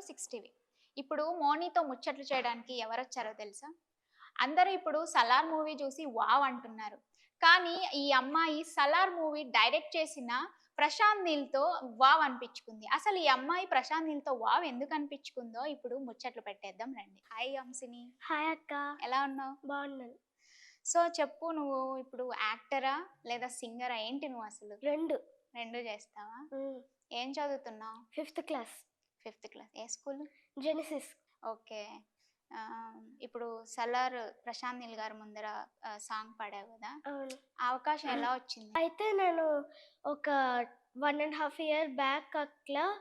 60వి. ఇప్పుడు మోనీతో ముచ్చట్లు చేయడానికి ఎవరొచ్చారో తెలుసా? అందరూ ఇప్పుడు 'సలార్' మూవీ చూసి వావ్! అంటున్నారు. కానీ ఈ అమ్మాయి 'సలార్' మూవీ డైరెక్ట్ చేసిన ప్రశాంత్ నీల్‌తో వావ్! అనిపించుకుంది. అసలు ఈ అమ్మాయి ప్రశాంత్ నీల్‌తో వావ్! ఎందుకు అనిపించుకుందో ఇప్పుడు ముచ్చట్లు పెట్టేద్దాం రండి. హాయ్ అంసిని. హాయ్ అక్క. ఎలా ఉన్నావు? బాగున్నాను. సో చెప్పు, నువ్వు ఇప్పుడు యాక్టరా లేదా సింగరా? ఏంటి నువ్వు అసలు? 2. 2 చేస్తావా? హ్మ్. ఏం చదువుతున్నావు? 5th class. 5th class. ఏ స్కూలు? జెనెసిస్. ఓకే. ఇప్పుడు 'సలార్' ప్రశాంత్ నీల్ గారి ముందర సాంగ్ పాడావు గదా! అవును. ఆ అవకాశం ఎలా వచ్చింది? అయితే నేను ఒక 1 ½ ఇయర్ బ్యాక్ అట్లా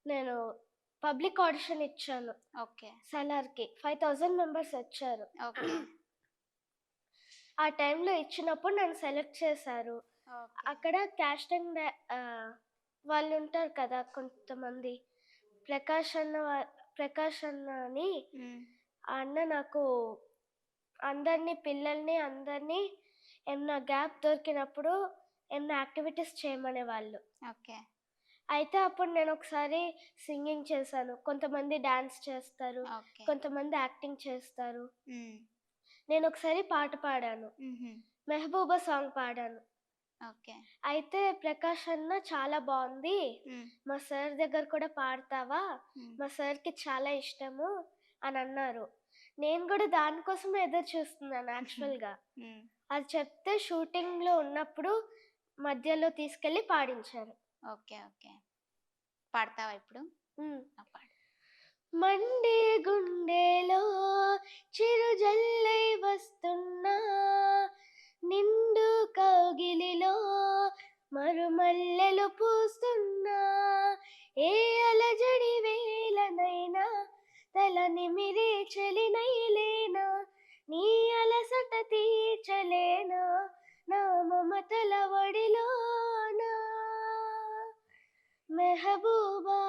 నేను పబ్లిక్ ఆడిషన్ ఇచ్చాను ఓకే. సలార్‌కి. 5000 మెంబర్స్ వచ్చారు. ఓకే. ఆ టైంలో ఇచ్చినప్పుడు నన్ను సెలెక్ట్ చేశారు. ఓకే. అక్కడ కాస్టింగ్ వాళ్ళుంటారు కదా కొంతమంది. ప్రకాష్ అన్న అని హ్మ్. ఆ అన్న నాకు అందరినీ ఏమన్నా గ్యాప్ దొరికినప్పుడు ఏమన్నా యాక్టివిటీస్ చేయమనేవాళ్ళు. ఓకే. అయితే అప్పుడు నేనొకసారి సింగింగ్ చేశాను. కొంతమంది డాన్స్ చేస్తారు. ఓకే. కొంతమంది యాక్టింగ్ చేస్తారు. హ్మ్. నేనొకసారి పాట పాడాను. హుహు. 'మెహబూబా' సాంగ్ పాడాను. ఓకే. అయితే ప్రకాష్ అన్న చాలా బావుంది. హ్మ్. మా సార్ దగ్గర కూడా పాడతావా? హ్మ్. మా సార్‌కి చాలా ఇష్టము అనన్నారు. నేను గూడా దానికోసమే ఎదురు చూస్తున్నాను యాక్చువల్‌గా. హ్మ్. అది చెప్తే షూటింగ్‌లో ఉన్నప్పుడు మధ్యలో తీసుకెళ్ళి పాడించారు. ఓకే. ఓకే. పాడతావా ఇప్పుడు? హ్మ్. పాడు. మండే గుండెలో చిరుజల్లై వస్తున్నా నిండు కౌగిలిలో మరుమల్లెలు పూస్తున్నా ఏ అలజడి వేలనైనా తల నిమిరే చలినైలేనా నీ అలసట తీర్చలేనా నా మమతల వడిలోనా మెహబూబా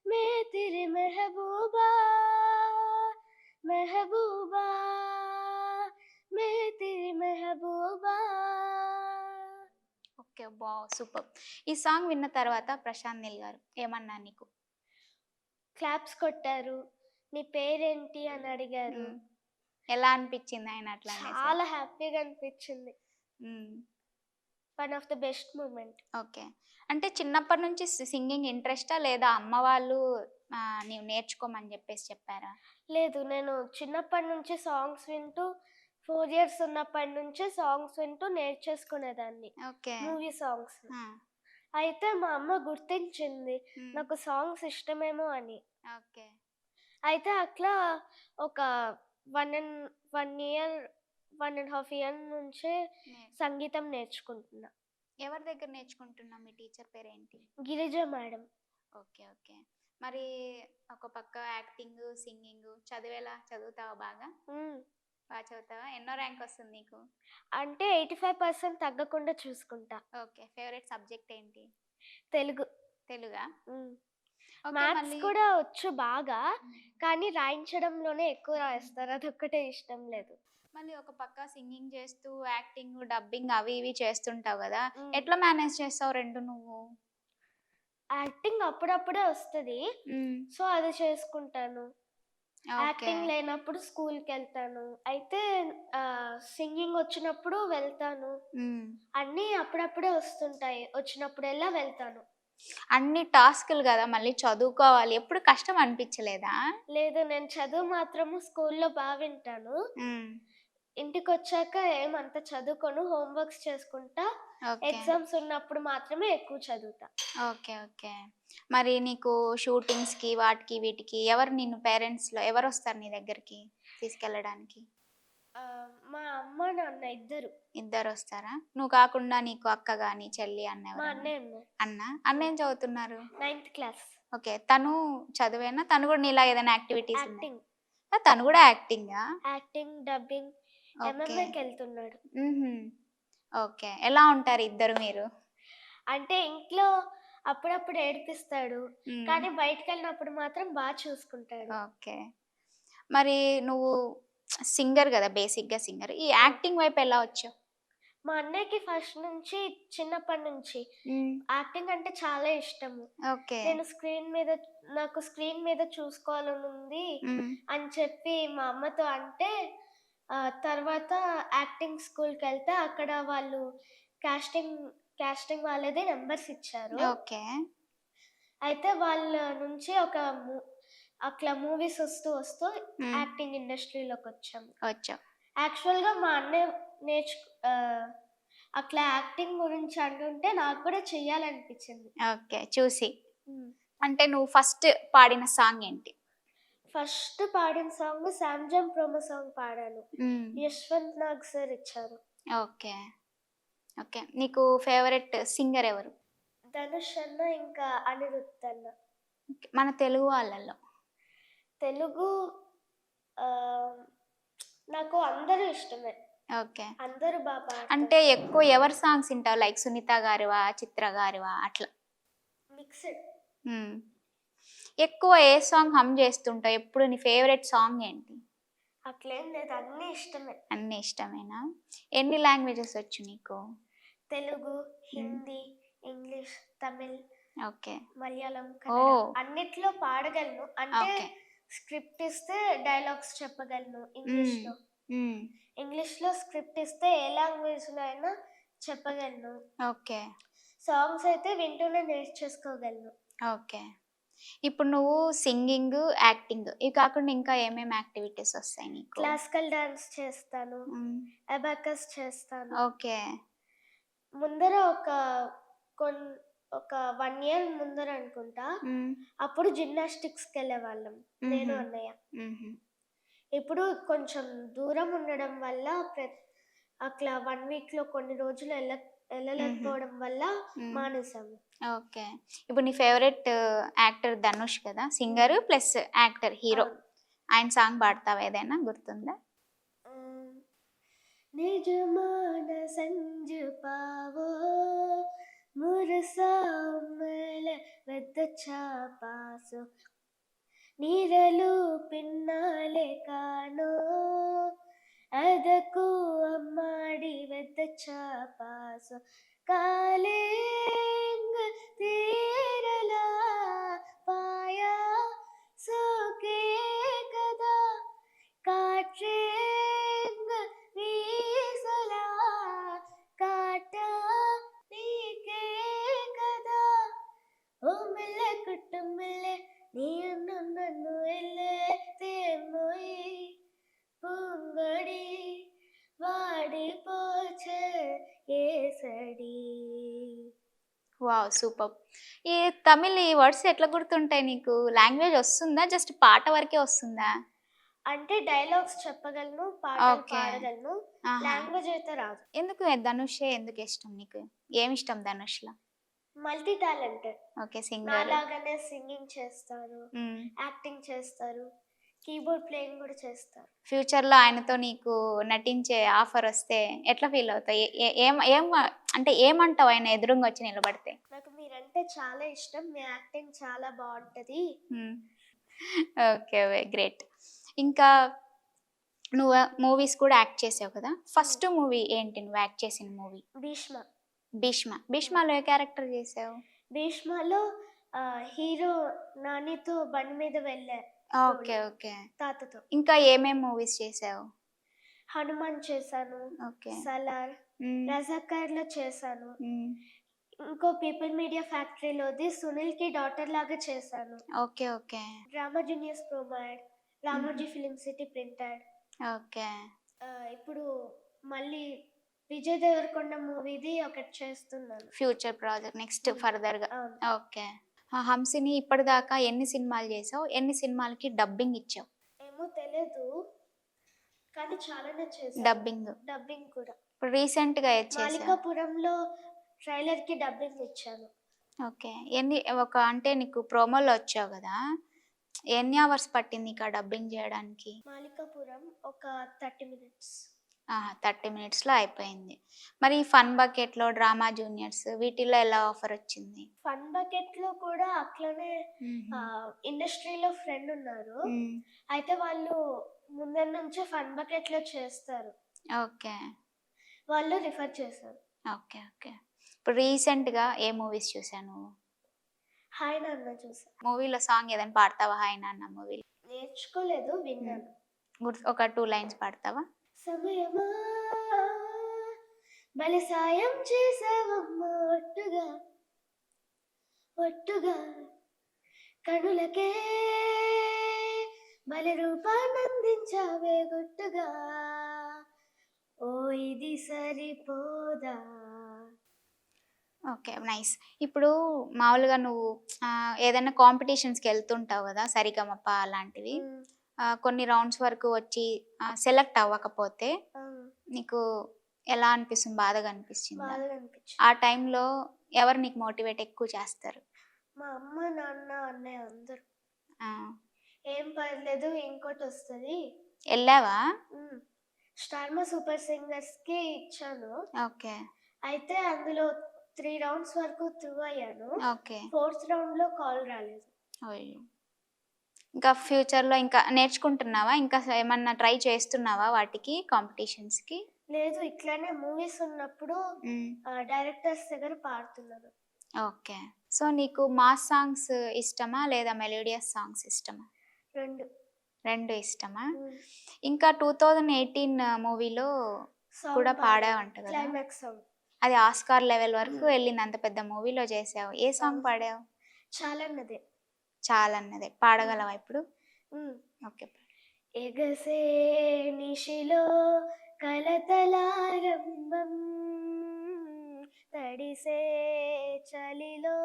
मैं तेरे महबूबा महबूबा मैं तेरे महबूबा ఓకే. సూపర్. ఈ సాంగ్ విన్న తర్వాత ప్రశాంత్ నీల్ గారు ఏమన్నారు నీకు? క్లాప్స్ కొట్టారు. నీ పేరేంటి అని అడిగారు. హ్మ్. ఎలా అనిపించింది ఆయన అట్లా అనేసి? చాలా హ్యాపీగా అనిపించింది. Hmm. One of the best moment. Okay. అంటే చిన్నప్పటి నుంచి సింగింగ్ ఇంట్రెస్టా? లేదా అమ్మ వాళ్ళు నీవు నేర్చుకోమని జెప్పేసి చెప్పారా? లేదు, నేను చిన్నప్పటి నుంచి సాంగ్స్ వింటూ 4 ఇయర్స్ ఉన్నప్పటి నుంచే సాంగ్స్ వింటూ నేర్చేసుకునేదాన్ని. ఓకే. Movie songs. ఆ! అయితే మా అమ్మ గుర్తించింది హ్మ్. నాకు సాంగ్స్ ఇష్టమేమో అని. ఓకే. అయితే అట్లా ఒక 1 ఇయర్, 1 ½ ఇయర్ నుంచే నే సంగీతం నేర్చుకుంటున్నా. ఎవరి దగ్గర నేర్చుకుంటున్నావు? మీ టీచర్ పేరేంటి? గిరిజ మేడం. ఓకే. ఓకే. మరి ఒక పక్క యాక్టింగు, సింగింగు చదువెలా? చదువుతావా బాగా? హ్మ్. బా చదువుతావా? ఎన్నో ర్యాంక్ వస్తుంది నీకు? అంటే 85% తగ్గకుండా చూసుకుంటా. ఓకే. ఫేవరెట్ సబ్జెక్ట్ ఏంటి? తెలుగు. తెలుగా? హ్మ్. ఓకే. మ్యాథ్స్ మళ్ళీ కూడా వచ్చు బాగా. హ్మ్. కానీ రాయించడంలోనే ఎక్కువ రాయిస్తారు. అదొక్కటే ఇష్టం లేదు. మళ్ళీ ఒక పక్క సింగింగ్ చేస్తూ, యాక్టింగ్, డబ్బింగ్ అవి ఇవి చేస్తుంటావు గదా! హ్మ్. ఎట్లా మేనేజ్ చేస్తావు 2 నువ్వు? యాక్టింగ్ అప్పుడప్పుడే వస్తది. హ్మ్. సో, అది చేసుకుంటాను. ఓకే. యాక్టింగ్ లేనప్పుడు స్కూల్‌కెళ్తాను. అయితే సింగింగ్ వచ్చినప్పుడు వెళ్తాను. హ్మ్. అన్నీ అప్పుడప్పుడే వస్తుంటాయి. వచ్చినప్పుడల్లా వెళ్తాను. అన్ని టాస్కులు గదా! మళ్ళీ చదువుకోవాలి. ఎప్పుడు కష్టం అనిపించలేదా? లేదు, నేను చదువు మాత్రము స్కూల్‌లో వింటాను. హ్మ్. ఇంటికొచ్చాక ఏమంత చదువుకోను. హోమ్ వర్క్స్ చేసుకుంటా. ఓకే. ఎగ్జామ్స్ ఉన్నప్పుడు మాత్రమే ఎక్కువ చదువుతా. ఓకే. ఓకే. మరి నీకు షూటింగ్స్‌కి వాటికి వీటికి ఎవరు నిన్ను పేరెంట్స్‌లో ఎవరొస్తారు నీ దగ్గరికి తీసుకెళ్ళడానికి? మా అమ్మ, నాన్న ఇద్దరు. ఇద్దరొస్తారా? నువ్వు కాకుండా నీకు అక్క గాని, చెల్లి, అన్న మా ఎవరన్నా? అన్నయ్య ఉన్నారు. అన్న? అన్న ఏం చదువుతున్నారు? 9th class. ఓకే. తను చదువేనా? తను గూడా నీలా ఏదైనా యాక్టివిటీస్ ఉన్నాయా? యాక్టింగ్. తను గూడా యాక్టింగా? Acting, dubbing, okay. ఎంఎంఏకెళ్తున్నాడు. హుహు. ఓకే. ఎలా ఉంటారు ఇద్దరు మీరు? అంటే ఇంట్లో అప్పుడప్పుడు ఏడిపిస్తాడు. హ్మ్. కానీ బయటికెళ్ళినప్పుడు మాత్రం చూసుకుంటాడు. ఓకే. మరి నువ్వు సింగర్ గదా! బేసిక్‌గా సింగర్. ఈ హ్మ్. యాక్టింగ్ వైపు ఎలా వచ్చావు? మా అన్నయ్యకి ఫస్ట్ నుంచి చిన్నప్పటి నుంచి యాక్టింగ్ అంటే చాలా ఇష్టము. ఓకే. నాకు స్క్రీన్ మీద చూసుకోవాలని ఉంది అని చెప్పి మా అమ్మతో అంటే తర్వాత యాక్టింగ్ స్కూల్‌కెళ్తే అక్కడ వాళ్ళు కాస్టింగ్ కాస్టింగ్ వాళ్ళదే నంబర్స్ ఇచ్చారు. ఓకే. అయితే వాళ్ళ నుంచి అట్లా మూవీస్ వస్తూ యాక్టింగ్ ఇండస్ట్రీలోకొచ్చాము. వచ్చావు. యాక్చువల్‌గా మా అన్నయ్య ఆహ్, అట్లా యాక్టింగ్ గురించి అంటుంటే నాకు కూడా చెయ్యాలనిపించింది. ఓకే. చూసి. హ్మ్. అంటే నువ్వు ఫస్ట్ పాడిన సాంగ్ ఏంటి? ఫస్ట్ పాడిన సాంగ్ 'శామ్‌జమ్' ప్రోమో సాంగ్ పాడాను. హ్మ్. యశ్వంత్ నాగ్ సార్ ఇచ్చారు. ఓకే. ఓకే. నీకు ఫేవరెట్ సింగర్ ఎవరు? ధనుష్ అన్న, ఇంకా అనిరుద్ అన్న. ఓకే. మన తెలుగు వాళ్ళలో. తెలుగు ఆహ్, నాకు అందరూ ఇష్టమే. ఓకే. అందరూ బా పాడతారు. అంటే ఎక్కువ ఎవరి సాంగ్స్ వింటావు? లైక్ సునీత గారివా? చిత్ర గారివా? అట్లా. మిక్స్‌డ్. హ్మ్. ఎక్కువ ఏ సాంగ్ హమ్ చేస్తుంటావు? ఎప్పుడు నీ ఫేవరెట్ సాంగ్ ఏంటి? అట్లేం లేదు. అన్నీ ఇష్టమే. అన్నీ ఇష్టమేనా? ఎన్ని లాంగ్వేజెస్ వచ్చు నీకు? Telugu, Hindi, English, Tamil, okay. Malayalam, Kannada oh! అన్నిట్లో పాడగలను. అంటే ఓకే. స్క్రిప్ట్ ఇస్తే డైలాగ్స్ చెప్పగలను హ్మ్. ఇంగ్లీష్‌లో. హ్మ్. ఇంగ్లీష్‌లో స్క్రిప్ట్ ఇస్తే ఏ లాంగ్వేజ్‌లో అయినా చెప్పగలను. ఓకే. సాంగ్స్ అయితే వింటూనే నేర్చేసుకోగలను. ఓకే. ఇప్పుడు నువ్వు సింగింగ్, యాక్టింగ్ ఇవి కాకుండా ఇంకా ఏమేమి యాక్టివిటీస్ వస్తాయి నీకు? క్లాసికల్ డాన్స్ చేస్తాను. హ్మ్. అబాకస్ చేస్తాను. ఓకే. ముందర కొన్ ఒక 1 ఇయర్ ముందర అనుకుంటా. హ్మ్. అప్పుడు జిమ్నాస్టిక్స్‌కెళ్ళేవాళ్ళం నేను, హుహు. అన్నయ్య. హుహు. ఇప్పుడు కొంచెం దూరం ఉండడం వల్ల అట్లా 1 వీక్‌లో కొన్ని రోజులు హుహు. ఎళ్ళలేకపోవడం వల్ల హ్మ్. మానేసాము. ఓకే. ఇప్పుడు నీ ఫేవరెట్ యాక్టర్ ధనుష్ కదా! Singer plus actor, hero. అవును. ఆయన సాంగ్ పాడతావా ఏదైనా గుర్తుందా? హ్మ్. నిజమాన సంజు పావో മുരസാമല വെതച്ചാപാസോ നീരലു പിന്നാലെ കാണോ ಅದಕ್ಕೂ ಅಮ್ಮಾಡಿ వెదచాపాసో కాలేంగ తీరల పాయా సోకే కదా కాట్రేంగ వీసలా కాటా నీకే కదా ఓ మెల్లె కుట్టు మెల్లె నీయన్ను నన్ను ఎల్లే తేమోయి பூங்கொடி வாடி போச்சு ఏసడి. వావ్! సూపర్బ్! ఈ తమిళ్ ఈ వర్డ్స్ ఎట్లా గుర్తుంటాయి నీకు? లాంగ్వేజ్ వస్తుందా? జస్ట్ పాట వరకే వస్తుందా? అంటే డైలాగ్స్ చెప్పగలను, పాటలు ఓకే. పాడగలను. ఆహా! లాంగ్వేజ్ అయితే రాదు. ఎందుకు ధనుషే ఎందుకిష్టం నీకు? ఏమిష్టం ధనుష్‌లో? Multi talented. ఓకే. సింగర్. నాలాగానే సింగింగ్ చేస్తారు, హ్మ్. యాక్టింగ్ చేస్తారు, కీబోర్డ్ ప్లేయింగ్ కూడా చేస్తారు. ఫ్యూచర్‌లో ఆయనతో నీకు నటించే ఆఫరొస్తే ఎట్లా ఫీల్ అవుతావు? ఏ ఏ ఏం ఏం అంటే ఏమంటావు ఆయన ఎదురుంగా వచ్చి నిలబడితే? నాకు మీరంటే చాలా ఇష్టం. మీ యాక్టింగ్ చాలా బావుంటది. హ్మ్. ఓకే. గ్రేట్. ఇంకా నువ్వు మూవీస్ కూడా యాక్ట్ చేసావు కదా! ఫస్ట్ మూవీ ఏంటి నువ్వు యాక్ట్ చేసిన మూవీ? 'భీష్మ'. 'భీష్మ'. 'భీష్మలో' ఏ క్యారెక్టర్ చేసావు? 'భీష్మలో' హీరో నానితో బండి మీద వెళ్ళా ఓకే. Road okay. తాతతో. ఇంకా ఏమేం మూవీస్ చేసావు? 'హనుమాన్' చేశాను, ఓకే. 'సలార్', హ్మ్. 'రజాకార్‌లో' చేశాను. హ్మ్. ఇంకో 'పీపుల్ మీడియా ఫ్యాక్టరీ'లోది 'సునీల్‌కి డాటర్ లాగా చేశాను. Okay. Okay. 'Drama juniors promo ad', హుహు. 'Ramoji film city print ad'. Okay. ఇప్పుడు మళ్ళీ 'విజయ్ దేవరకొండ' మూవీది ఒకటి చేస్తున్నాను. ఫ్యూచర్ ప్రాజెక్ట్ నెక్స్ట్ ఫర్దర్‌గా. అవును. ఓకే. 'హంసిని' ఇప్పటిదాకా ఎన్ని సినిమాలు చేసావు? ఎన్ని సినిమాలకి డబ్బింగ్ ఇచ్చావు? ఏమో తెలీదు. కానీ చాలానే చేశాను. డబ్బింగ్. డబ్బింగ్ కూడా. ఇప్పుడు రీసెంట్‌గా ఏది చేసావు? 'మాలికాపురంలో' ట్రైలర్‌కి డబ్బింగ్ ఇచ్చాను. ఓకే. అంటే నీకు ప్రోమోలో వచ్చావు గదా! ఎన్ని అవర్స్ పట్టింది నీకు ఆ డబ్బింగ్ జేయడానికి? 'మాలికాపురం' ఒక 30 మినిట్స్. ఆహా! 30 మినిట్స్‌లో అయిపోయింది. మరి ఫన్ బకెట్‌లో, డ్రామా జూనియర్స్ వీటిల్లో ఎలా ఆఫరొచ్చింది? ఫన్ బకెట్‌లో కూడా అట్లనే హుహు. ఇండస్ట్రీలో ఫ్రెండ్ ఉన్నారు. హ్మ్. అయితే వాళ్ళు ముందర నుంచే ఫన్ బకెట్‌లో చేస్తారు. ఓకే. వాళ్ళు రిఫర్ చేశారు. ఓకే. ఓకే. ఇప్పుడు రీసెంట్‌గా ఏ మూవీస్ చూసావు నువ్వు? హాయ్ నాన్న చూసా. మూవీలో సాంగ్ ఏదైనా పాడతావా 'హాయ్ నాన్న' మూవీలో? నేర్చుకోలేదు, విన్నాను. ఒక 2 లైన్స్ పాడతావా? సమయమా భలే సాయం చేసావమ్మా ఒట్టుగా ఒట్టుగా కనులకే భలే రూపానందించావే గుట్టుగా ఓ ఇది సరిపోదా. ఓకే. నైస్. ఇప్పుడు మామూలుగా నువ్వు ఏదైనా కాంపిటీషన్స్‌కి ఎళ్తుంటావు గదా! సరిగమప అలాంటివి. కొన్ని రౌండ్స్ వరకు వచ్చి సెలెక్ట్ అవ్వకపోతే నీకు ఎలా అనిపిస్తుంది? బాధగా అనిపిచ్చిందా? బాధగా అనిపించింది. ఆ టైంలో ఎవరు నీకు మోటివేట్ ఎక్కువ చేస్తారు? మా అమ్మ నాన్న అన్నయ్య అందరూ ఆ! ఏం పర్లేదు ఇంకోటి వస్తుంది. ఎళ్ళావా? స్టార్మా సూపర్ సింగర్స్కి ఇచ్చాను. ఓకే. అయితే అందులో 3 రౌండ్స్ వరకు త్రూ అయ్యాను. ఓకే. 4th రౌండ్‌లో కాల్ రాలేదు. అయ్యో! ఇంకా ఫ్యూచర్‌లో ఇంకా నేర్చుకుంటున్నావా? ఇంకా ఏమన్నా ట్రై చేస్తున్నావా వాటికి కాంపిటీషన్స్‌కి? లేదు, ఇట్లానే మూవీస్ ఉన్నప్పుడు హ్మ్. డైరెక్టర్స్ దగ్గర పాడుతున్నాను. ఓకే. సో, నీకు మాస్ సాంగ్స్ ఇష్టమా? లేదా మెలోడియస్ సాంగ్స్ ఇష్టమా? 2. 2 ఇష్టమా? హ్మ్. ఇంకా 2018 మూవీలో సాంగ్ కూడా పాడాను. పాడావంట గదా! Climax song. అది ఆస్కార్ లెవెల్ వరకు ఎళ్ళింది. అంత పెద్ద మూవీలో చేసావు. ఏ సాంగ్ అవును. పాడావు? చాలన్నదే. చాలన్నదే. పాడగలవా ఇప్పుడు? ఓకే. ఎగసే నిశిలో కలతలారంభం తడిసే చలిలో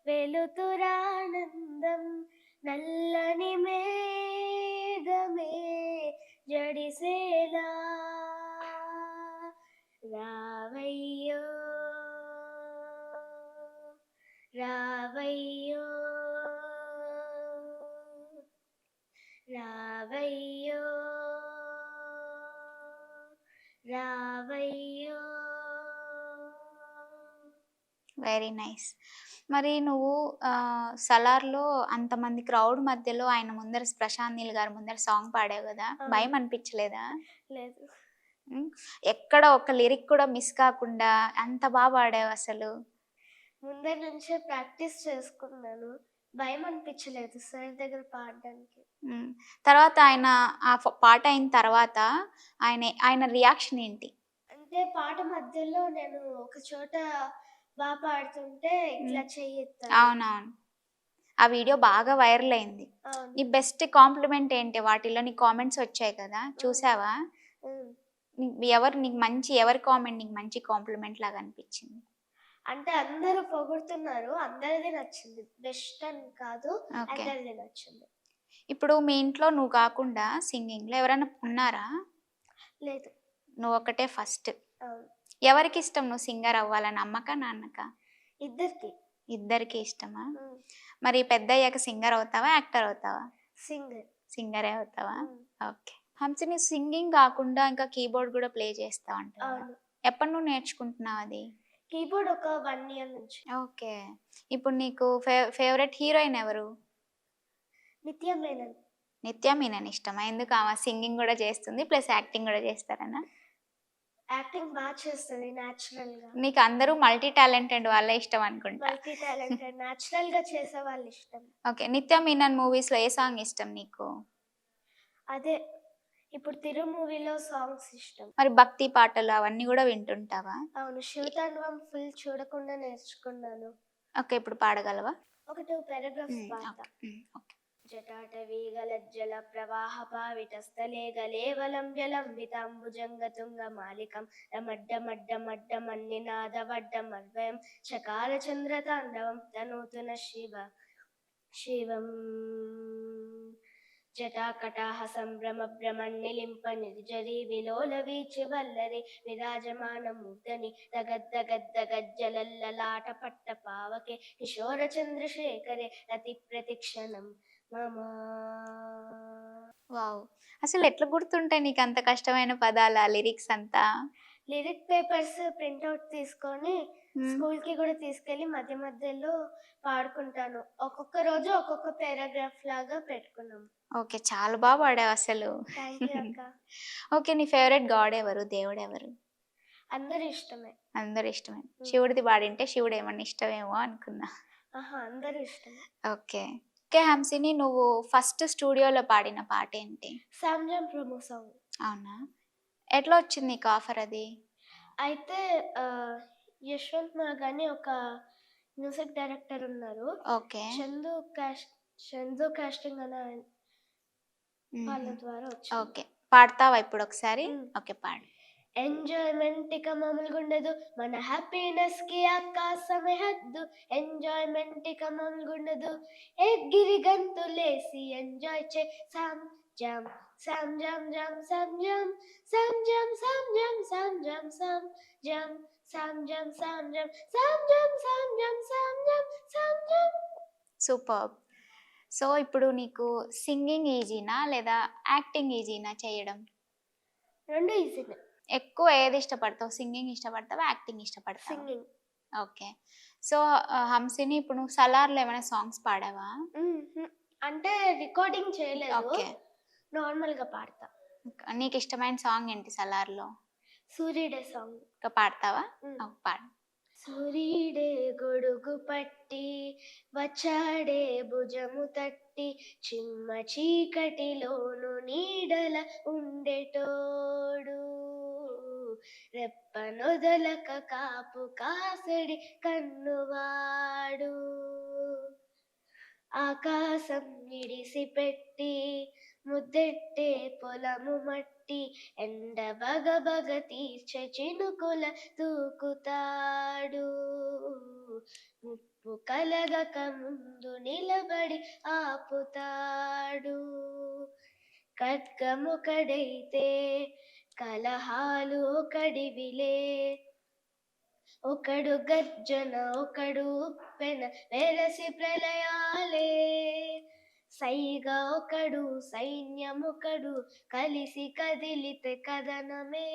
వెలుతురానందం నల్లని మేఘమే జడిసేలా రావయ్యో రావయ్యో రావయ్యో రావయ్యో. Very nice. మరి నువ్వు 'సలార్‌లో' అంతమంది క్రౌడ్ మధ్యలో ఆయన ముందర 'ప్రశాంత్ నీల్' గారి ముందర సాంగ్ పాడావు గదా! అవును. భయం అనిపించలేదా? లేదు, హ్మ్. ఎక్కడ ఒక లిరిక్ కూడా మిస్ కాకుండా అంత పాడావు అసలు. ముందర నుంచే ప్రాక్టీస్ చేసుకున్నాను. భయం అనిపించలేదు సార్ దగ్గర పాడడానికి. హ్మ్. తర్వాత ఆయన పాట అయిన తర్వాత ఆయన రియాక్షన్ ఏంటి? అంటే పాట మధ్యలో నేను ఒక చోట పాడుతుంటే ఇట్లా చెయ్యి ఎత్తాను. అవునవును. ఆ వీడియో బాగా వైరల్ అయింది. అవును. నీ బెస్ట్ కాంప్లిమెంట్ ఏంటి? వాటిలో నీకు కామెంట్స్ వచ్చాయి కదా! చూసావా? హ్మ్. ఎవరి కామెంట్ నీకు మంచి కాంప్లిమెంట్ లాగా అనిపించింది? అంటే అందరూ పొగుడుతున్నారు. అందరిది నచ్చింది. బెస్ట్ అని కాదు. ఓకే. అందరిది నచ్చింది. ఇప్పుడు మీ ఇంట్లో నువ్వు కాకుండా సింగింగ్‌లో ఎవరైనా ఉన్నారా? లేదు. నువ్వొక్కటే ఫస్ట్. అవును. ఎవరికిష్టం నువ్వు సింగర్ అవ్వాలని? అమ్మకా? నాన్నకా? ఇద్దరికి. ఇద్దరికీ ఇష్టమా? హ్మ్. మరి పెద్దయ్యాక సింగర్ అవుతావా? యాక్టర్ అవుతావా? సింగర్. సింగరే అవుతావా? హ్మ్. ఓకే. హంసిని సింగింగ్ కాకుండా ఇంకా కీబోర్డ్ గూడా ప్లే చేస్తావంట కదా! అవును. ఎప్పటి నుండి నేర్చుకుంటున్నావు అది? కీబోర్డ్ ఒక 1 ఇయర్ నుంచి. ఓకే. ఇప్పుడు నీకు ఫేవరెట్ హీరోయిన్ ఎవరు? నిత్య మేనన్. నిత్య మీనన్ ఇష్టమా? ఎందుకు ఆమె సింగింగ్ గూడా చేస్తుంది. ప్లస్ యాక్టింగ్ గూడా చేస్తారనా? యాక్టింగ్ చేస్తది న్యాచురల్‌గా. నీకు అందరూ మల్టీ టాలెంటెడ్ వాళ్ళే ఇష్టం అనుకుంటా. మల్టీ టాలెంటెడ్ న్యాచురల్‌గా చేసేవాళ్ళు ఇష్టం. ఓకే. నిత్య మీనన్ మూవీస్‌లో ఏ సాంగ్ ఇష్టం నీకు? అదే ఇప్పుడు 'తిరు' మూవీలో సాంగ్స్ ఇష్టం. మరి భక్తి పాటలు అవన్నీ గూడా వింటుంటావా? అవును. శివతాండవం ఫుల్ చూడకుండా నేర్చుకున్నాను. ఓకే. ఇప్పుడు పాడగలవా? ఒక 2 పారాగ్రాఫ్స్ పాడతా. ఓకే. జటాటవీ గలజ్జల ప్రవాహ పావిటస్థలే గలేవలం జలం వితాంబుజంగతుంగ మాలికం రమడ్డమడ్డమడ్డమన్నినాదవడ్డమర్వయం చకార చంద్రతాండవం తనూతున శివం జటాకటాహ సంభ్రమ భ్రమన్నిలింప నిర్జరీ విలోల వీచి వల్లరి విరాజమాన మూర్ధని దగద్దగద్దగజ్జలల్లలాట పట్ట పావకే కిశోర చంద్రశేఖరే రతి ప్రతిక్షణం మమా. వావ్! అసలు ఎట్లా గుర్తుంటాయి నీకంత కష్టమైన పదాలు, ఆ లిరిక్స్ అంతా? లిరిక్ పేపర్స్ ప్రింట్అవుట్ తీసుకొని హ్మ్. స్కూల్కి కూడా తీసుకెళ్ళి మధ్య మధ్యలో పాడుకుంటాను. ఒక్కొక్క రోజు ఒక్కొక్క పారాగ్రాఫ్ లాగా పెట్టుకున్నాం. ఓకే. చాలా పాడావసలు. థ్యాంక్ యూ అక్క. ఓకే. నీ ఫేవరెట్ గాడ్ ఎవరు? దేవుడెవరు? అందరు ఇష్టమే. అందరు ఇష్టమే. హ్మ్. శివుడిది పాడింటే శివుడు ఏమన్నా ఇష్టమేమో అనుకున్నా. ఆహా! అందరూ ఇష్టమే. ఓకే. ఓకే హంసిని, నువ్వు ఫస్ట్ స్టూడియోలో పాడిన పాటేంటి? 'సామ్‌జామ్' ప్రోమో సాంగ్. అవునా? ఎట్లా వచ్చింది నీకు ఆఫర్ అది? అయితే యశ్వంత్ నాగ్ అని ఒక మ్యూజిక్ డైరెక్టర్ ఉన్నారు. ఓకే. చందు కాస్టింగ్ అనే వాళ్ళ హుహు. ద్వారా వచ్చింది. ఓకే. పాడతావా ఇప్పుడొకసారి? హ్మ్. ఓకే. పాడు. ఎంజాయ్‌మెంట్ ఇక మామూలుగుండదు. మన హ్యాపీనెస్‌కి ఆకాశమే హద్దు. ఎంజాయ్‌మెంట్ ఇక మామూలుగుండదు. ఎగిరి గంతులేసి ఎంజాయ్ సామ్ జామ్ సామ్ జామ్ జామ్ సామ్ జామ్ సామ్ జామ్ సామ్ జామ్ సామ్ జామ్ సామ్ జామ్ సామ్ జామ్ సామ్ జామ్ సామ్ జామ్ సామ్ జామ్ సామ్ జామ్ సామ్ జామ్. సూపర్బ్! సో, ఇప్పుడు నీకు సింగింగ్ ఈజీనా? లేదా యాక్టింగ్ ఈజీనా చేయడం? 2 ఈజీనే. ఎక్కువ ఏది ఇష్టపడతావు? సింగింగ్ ఇష్టపడతావా? యాక్టింగ్ ఇష్టపడతావా? సింగింగ్. ఓకే. సో, హంసిని, ఇప్పుడు నువ్వు 'సలార్‌లో' ఏమైనా సాంగ్స్ పాడావా? అంటే రికార్డింగ్ చేయలేదు. ఓకే. నార్మల్‌గా పాడతా. నీకిష్టమైన సాంగ్ ఏంటి 'సలార్‌లో'? 'సూర్యుడే' సాంగ్. ఇంకా పాడతావా? హ్మ్. పాడు. సూర్యుడే గొడుగు పట్టి వచ్చాడే భుజము తట్టి చిమ్మ చీకటిలోను నీడల ఉండేటోడు రెప్పనొదలక కాపు కాసడి కన్నువాడు ఆకాశం విడిసిపెట్టి ముద్దెట్టే పొలము మట్టి ఎండ బగబగ తీర్చే చినుకుల దూకుతాడు ముప్పు కలగక ముందు నిలబడి ఆపుతాడు ఖడ్గమొకడైతే కలహాలు ఒకడివిలే ఒకడు గర్జన ఒకడు ఉప్పెన వెరసి ప్రళయాలే సైగా ఒకడు సైన్యమొకడు కలిసి కదిలితే కదనమే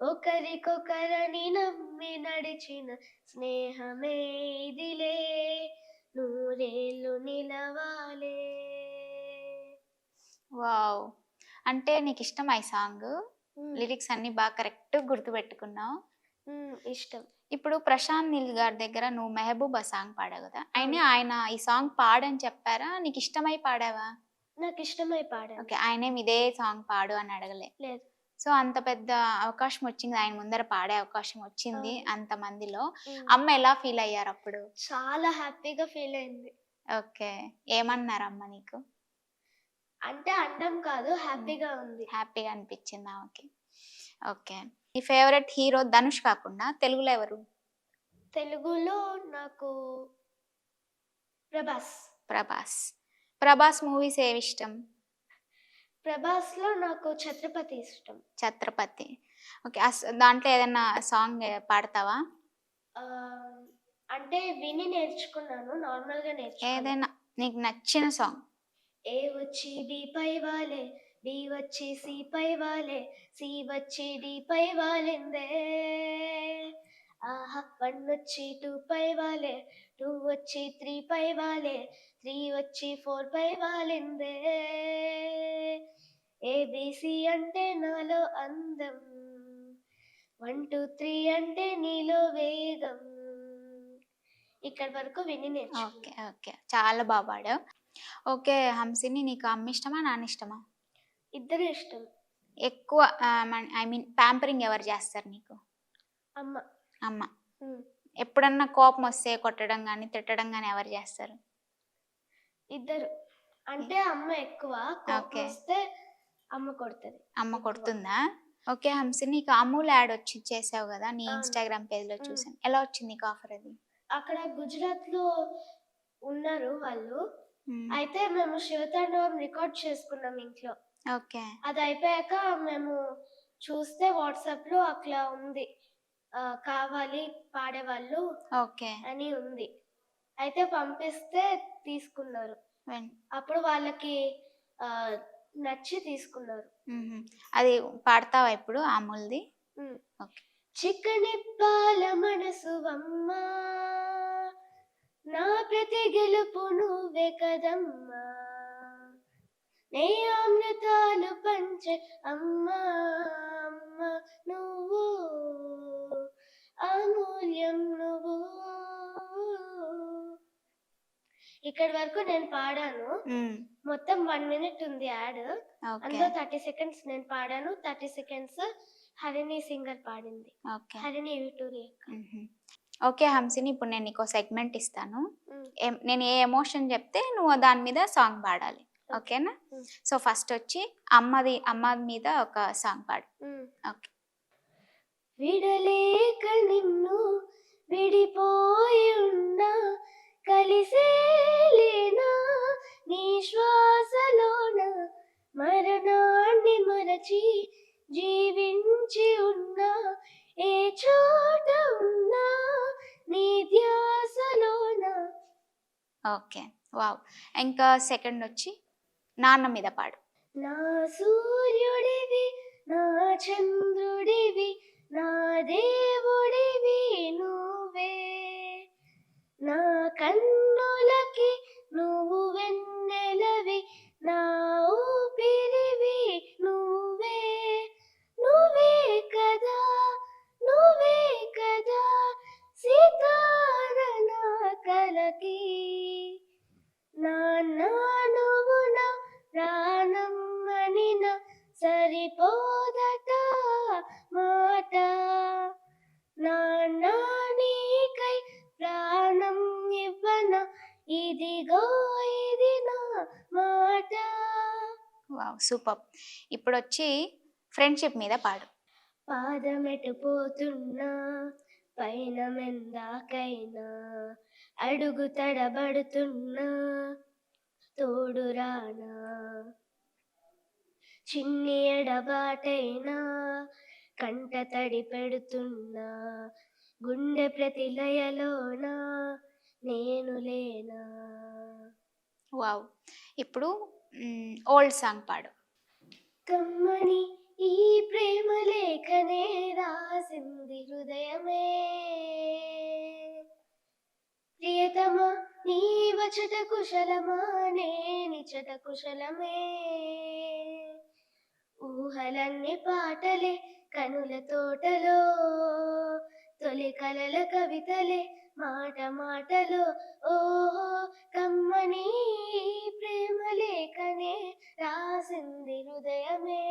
ఒకరికొకరని నమ్మి నడిచిన స్నేహమే ఇదిలే నూరేళ్ళు నిలవాలే. వావ్! అంటే నీకిష్టమా ఈ సాంగు? లిరిక్స్ అన్నీ బాగా కరెక్ట్‌గా గుర్తుపెట్టుకున్నావు. ఇష్టం. ఇప్పుడు 'ప్రశాంత్ నీల్' గారి దగ్గర నువ్వు 'మెహబూబా' సాంగ్ పాడావు గదా! అవును. ఆయన ఈ సాంగ్ పాడని చెప్పారా? నీకిష్టమై పాడావా? నాకు ఇష్టమై పాడాను. ఓకే. ఆయనేమి ఇదే సాంగ్ పాడు అని అడగలే. లేదు. సో, అంత పెద్ద అవకాశం వచ్చింది. ఆయన ముందర పాడే అవకాశం వచ్చింది అవును. అంతమందిలో. హ్మ్. అమ్మ ఎలా ఫీల్ అయ్యారప్పుడు? చాలా హ్యాపీగా ఫీల్ అయింది. ఓకే. ఏమన్నారు అమ్మ నీకు? అంటే అనడం కాదు హ్యాపీగా ఉంది. హ్యాపీగా అనిపించిందా ఆమెకి? ఓకే. నీ ఫేవరెట్ హీరో 'ధనుష్' కాకుండా తెలుగులో ఎవరు? తెలుగులో నాకు 'ప్రభాస్'. 'ప్రభాస్'. 'ప్రభాస్' మూవీస్ ఏవిష్టం? 'ప్రభాస్‌లో' నాకు 'ఛత్రపతి' ఇష్టం. 'ఛత్రపతి'. ఓకే. దాంట్లో ఏదన్నా సాంగ్ పాడతావా? ఆహ్, అంటే విని నేర్చుకున్నాను. నార్మల్‌గా నేర్చుకోలేదు. ఏదైనా నీకు నచ్చిన సాంగ్? ఏ వచ్చి బి పై వాలే, బి వచ్చి సి పై వాలే, సి వచ్చి డి పై వాలిందే. ఆహా! 1 వచ్చి 2 పై వాలే, 2 వచ్చి 3 పై వాలే, 3 వచ్చి 4 పై వాలిందే. ఏబీసీ అంటే నాలో అందం, 1, 2, 3 అంటే నీలో వేగం. ఇక్కడి వరకు విని నేర్చుకున్నా. ఓకే. ఓకే. చాలా బా పాడావు. ఓకే. హంసిని, నీకు అమ్మ ఇష్టమా? నాన్న ఇష్టమా? ఇద్దరు ఇష్టం. ఎక్కువ ఐ మీన్ ప్యాంపరింగ్ ఎవరు చేస్తారు నీకు? అమ్మ. అమ్మ. హ్మ్. ఎప్పుడన్నా కోపమొస్తే కొట్టడం గాని, తిట్టడం గాని ఎవరు చేస్తారు? ఇద్దరు. అంటే అమ్మ ఎక్కువ. ఓకే. కోపమొస్తే అమ్మ కొడతది. అమ్మ ఎక్కువ. కొడుతుందా? ఓకే హంసిని, నీకు అమూల్ యాడ్ చేసావు గదా! నీ అవును. ఇన్‌స్టాగ్రామ్ పేజ్‌లో హ్మ్. చూసాను. ఎలా వచ్చింది నీకు ఆఫర్ అది? అక్కడ గుజరాత్‌లో ఉన్నారు వాళ్ళు. హ్మ్. అయితే మేము శివతాండవం రికార్డ్ చేసుకున్నాం ఇంట్లో. ఓకే. అదయిపోయాక మేము చూస్తే వాట్సాప్‌లో అట్లా ఉంది. కావాలి పాడేవాళ్ళు ఓకే. అని ఉంది. అయితే పంపిస్తే తీసుకున్నారు. వెన్ అప్పుడు వాళ్ళకి ఆహ్, నచ్చి తీసుకున్నారు. హుహు. అది పాడతావా ఇప్పుడు అమూల్‌ది? హ్మ్. ఓకే. చిక్కని పాల మనసువమ్మా నా ప్రతి గెలుపు నువ్వే కదమ్మా నే అమృతాలు పంచే అమ్మ అమ్మ నువ్వు అమూల్యం నువ్వు. ఇక్కడి వరకు నేను పాడాను. మొత్తం 1 minute ఉంది యాడ్. ఓకే అందులో 30 seconds నేను పాడాను, 30 seconds హరిణి సింగర్ పాడింది. ఓకే హరిణి విటూరి అక్క. ఓకే హంసిని, ఇప్పుడు నేను నీకు సెగ్మెంట్ ఇస్తాను. ఉమ్, నేను ఏ ఎమోషన్ చెప్తే నువ్వు దాని మీద సాంగ్ పాడాలి, ఓకేనా? ఉమ్, సో ఫస్ట్ వచ్చి అమ్మ మీద ఒక సాంగ్ పాడు. ఉమ్. ఓకే. విడలేక నిన్ను విడిపోయి ఉన్నా, కలిసేలేనా నీ శ్వాసలోన, మరణాన్ని మరచి జీవించి ఉన్నా, ఏ చోట ఉన్నా నీ ధ్యాసలోన. Okay wow. ఇంకా సెకండ్ వచ్చి నాన్న మీద పాడు. నా సూర్యుడివి, నా చంద్రుడివి, నా దేవుడివి నువ్వే, నా కన్నులకి నువ్వు వెన్నెలవి, నా ఊపిరివి నువ్వే. నువ్వే కదా, నువ్వే కదా సితార నా కలకి. నాన్న నువ్వు నా ప్రాణమ్మని నా సరిపోదట మాట. నాన్న నీకై ప్రాణం ఇవ్వన, ఇదిగో ఇది నా మాట. Wow super. ఇప్పుడు వచ్చి ఫ్రెండ్షిప్ మీద పాడు. పాదమెటు పోతున్నా, పైన మెందాకైనా, అడుగు తడబడుతున్నా, తోడు రానా, చిన్ని ఎడబాటైనా, కంట తడి పెడుతున్నా, గుండె ప్రతి లయలోన నేను లేనా. వావ్. ఇప్పుడు ఓల్డ్ సాంగ్ పాడు. కమ్మని ఈ ప్రేమ లేఖనే రాసింది హృదయమే, ప్రియతమా నీ వచట కుశలమా నేనిచట కుశలమే. ఊహలన్నీ పాటలే కనుల తోటలో, తొలి కలల కవితలే మాట మాటలో. ఓహో కమ్మని ప్రేమ లేఖనే రాసింది హృదయమే,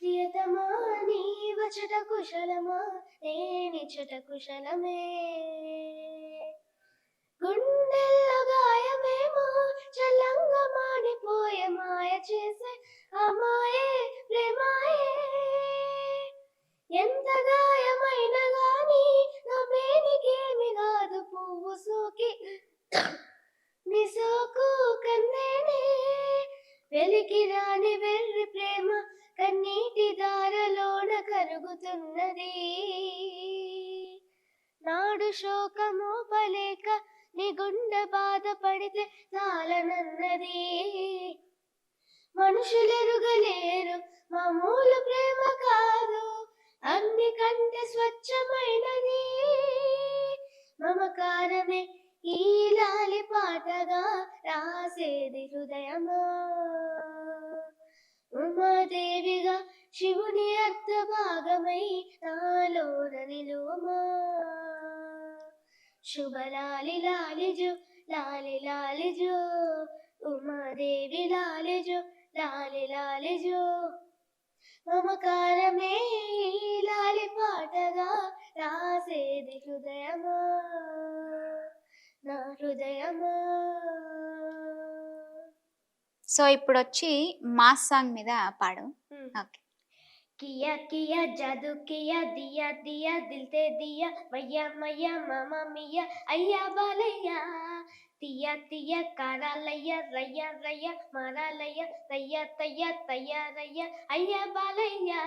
ప్రియతమా నీ వచట కుశలమా నేనిచట కుశలమే. గుండెల్లో గాయమేమో చల్లంగా మాడిపోయే, మాయ చేసే అమాయే ప్రేమాయే. ఎంత గాయమైన గాని నా మేనికేమి కాదు, పువ్వు సోకి నీ సోకు కన్నేనే. వెలికి రాని వెర్రి ప్రేమ కన్నీటి దారలోన కరుగుతున్నది, నాడు శోకమోపలేక నీ గుండె బాధపడితే చాలనన్నది. మనుషులెరుగలేరు మామూలు ప్రేమ కాదు, అన్నికంటే స్వచ్ఛమైనది. మమకారమే ఈ లాలి పాటగా రాసేది హృదయమా, ఉమాదేవిగా శివుని అర్ధ భాగమై నాలోన నిలువమా. శుభలాలి లాలిజో లాలి లాలిజో, ఉమాదేవి లాలిజో లాలి లాలిజో. మమకారమే ఈ లాలి పాటగా రాసేది హృదయమా, నా హృదయమా. సో ఇప్పుడు వచ్చి మాస్ సాంగ్ మీద పాడు. ఓకే. किया किया जादू किया दिया दिया दिल ते दिया, मैया मैया मामा मिया अय्या बालैया. तिया तिया कारा लैया रैया रैया मारा लैया तैया तैया तैया रैया अय्या बालैया.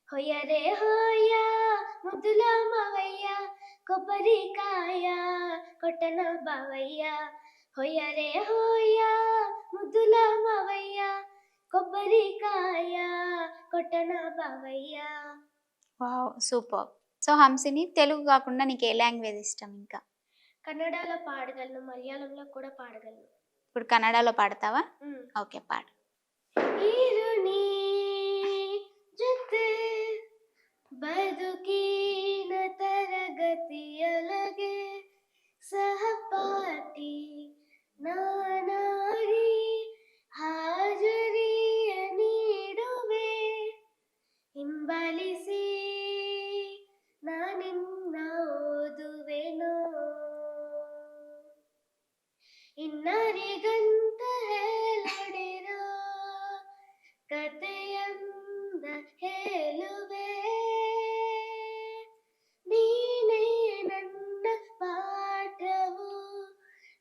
होया रे होया मुद्దుల మావయ్య, కొబ్బరికాయ కొట్టన బావయ్య. హోయ రే హోయ ముద్దుల మావయ్య, కొబ్బరికాయ కొట్టన బావయ్య. Wow super. So Hamsini, Telugu కాకుండా నీకు ఏ లాంగ్వేజ్ ఇష్టం ఇంకా? కన్నడలో పాడగలను, మలయాళంలో కూడా పాడగలను. ఇప్పుడు కన్నడలో పాడతావా? ఓకే, పాడు. ಇರುನಿ ಜೊತೆ ಬದುಕಿನ ತರಗತಿಯೊಳಗೆ ಸಹಪಾಠಿ ನಾನಾಗಿ ಹಾಜರಿಯ ನೀಡುವೆ ಹಿಂಬಾಲಿಸಿ ನಾನಿನ್ನ ಓದುವೆನೋ ಇನ್ನರಿಗಂತ ಹೇಳೊಡಿರೋ ಕಥೆಯಂದ ಹೇಳುವೆ ನೀನೇ ನನ್ನ ಪಾಠವು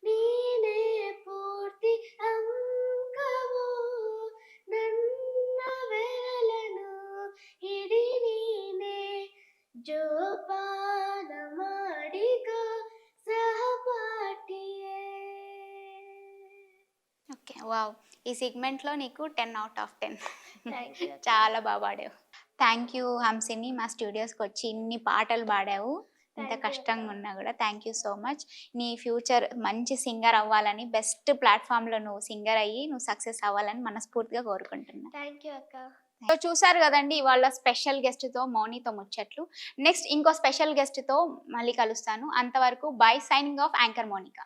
ನೀನೇ ಪೂರ್ತಿ ಅಂಕವು ನನ್ನ ಬೆರಳನು ಹಿಡಿ ನೀನೇ ಜೋಪಾನ ಮಾಡಿಕೋ ಸಹಪಾಠಿಯೇ. Okay, wow. ఈ సెగ్మెంట్లో నీకు 10/10. Thank you. చాలా బాగా పాడావు. థ్యాంక్ యూ హంసిని, మా స్టూడియోస్కి వచ్చి ఇన్ని పాటలు పాడావు. ఇంత Thank you. కష్టంగా ఉన్నా కూడా థ్యాంక్ యూ సో మచ్. నీ ఫ్యూచర్ మంచి సింగర్ అవ్వాలని, బెస్ట్ ప్లాట్ఫామ్లో నువ్వు సింగర్ అయ్యి నువ్వు సక్సెస్ అవ్వాలని మనస్ఫూర్తిగా కోరుకుంటున్నా. థ్యాంక్ యూ అక్క. సో చూసారు కదండి ఇవాళ స్పెషల్ గెస్ట్తో మౌనితో ముచ్చట్లు. నెక్స్ట్ ఇంకో స్పెషల్ గెస్ట్తో మళ్ళీ కలుస్తాను. అంతవరకు bye, signing off, anchor Monika.